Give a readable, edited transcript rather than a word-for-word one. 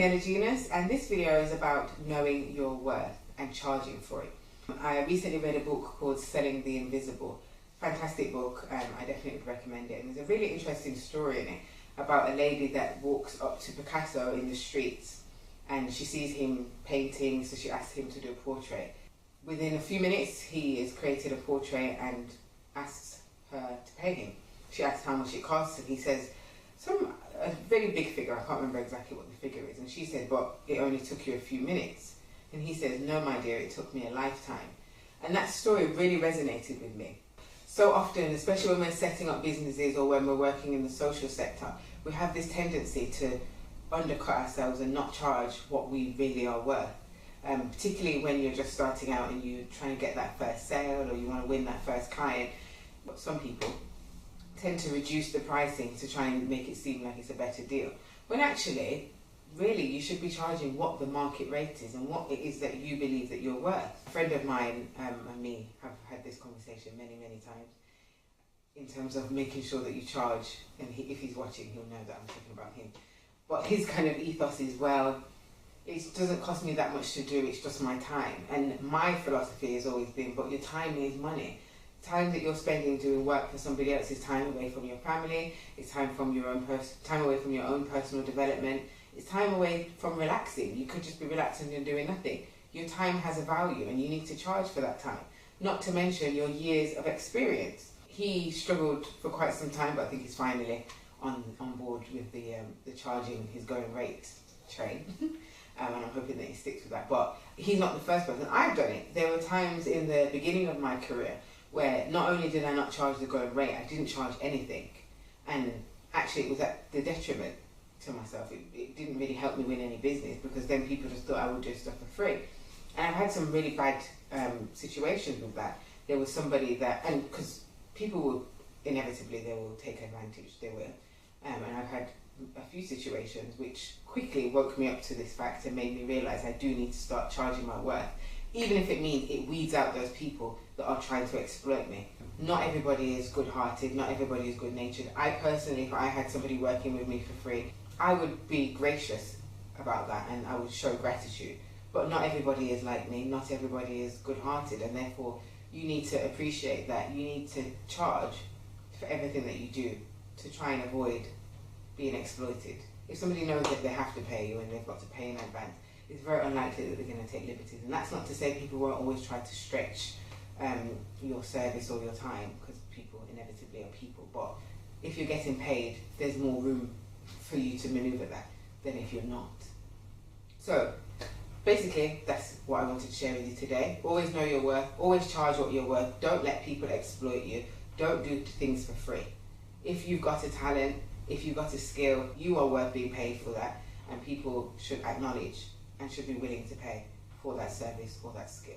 Energiness, and this video is about knowing your worth and charging for it. I recently read a book called Selling the Invisible. Fantastic book, I definitely would recommend it. And there's a really interesting story in it about a lady that walks up to Picasso in the streets and she sees him painting, so she asks him to do a portrait. Within a few minutes he has created a portrait and asks her to pay him. She asks how much it costs and he says a very big figure, I can't remember exactly what the figure is, and she said, but it only took you a few minutes. And he says, no my dear, it took me a lifetime. And that story really resonated with me. So often, especially when we're setting up businesses or when we're working in the social sector, we have this tendency to undercut ourselves and not charge what we really are worth. Particularly when you're just starting out and you're trying to get that first sale or you want to win that first client. But some people tend to reduce the pricing to try and make it seem like it's a better deal. When actually, really, you should be charging what the market rate is and what it is that you believe that you're worth. A friend of mine and me have had this conversation many times in terms of making sure that you charge, and if he's watching, he'll know that I'm talking about him. But his kind of ethos is, well, it doesn't cost me that much to do, it's just my time. And my philosophy has always been, but your time is money. Time that you're spending doing work for somebody else is time away from your family, it's time from your own time away from your own personal development, it's time away from relaxing. You could just be relaxing and doing nothing. Your time has a value and you need to charge for that time. Not to mention your years of experience. He struggled for quite some time, but I think he's finally on board with the charging his going rate train. And I'm hoping that he sticks with that. But he's not the first person. I've done it. There were times in the beginning of my career where not only did I not charge the going rate, I didn't charge anything. And actually it was at the detriment to myself. It didn't really help me win any business because then people just thought I would do stuff for free. And I've had some really bad situations with that. There was somebody that, and because people will, inevitably they will take advantage, they will. And I've had a few situations which quickly woke me up to this fact and made me realise I do need to start charging my worth. Even if it means it weeds out those people that are trying to exploit me. Not everybody is good-hearted, not everybody is good-natured. I personally, if I had somebody working with me for free, I would be gracious about that and I would show gratitude. But not everybody is like me, not everybody is good-hearted, and therefore you need to appreciate that. You need to charge for everything that you do to try and avoid being exploited. If somebody knows that they have to pay you and they've got to pay in advance, it's very unlikely that they're going to take liberties. And that's not to say people won't always try to stretch your service or your time, because people inevitably are people. But if you're getting paid, there's more room for you to manoeuvre that than if you're not. So basically, that's what I wanted to share with you today. Always know your worth, always charge what you're worth. Don't let people exploit you. Don't do things for free. If you've got a talent, if you've got a skill, you are worth being paid for that, and people should acknowledge and should be willing to pay for that service or that skill.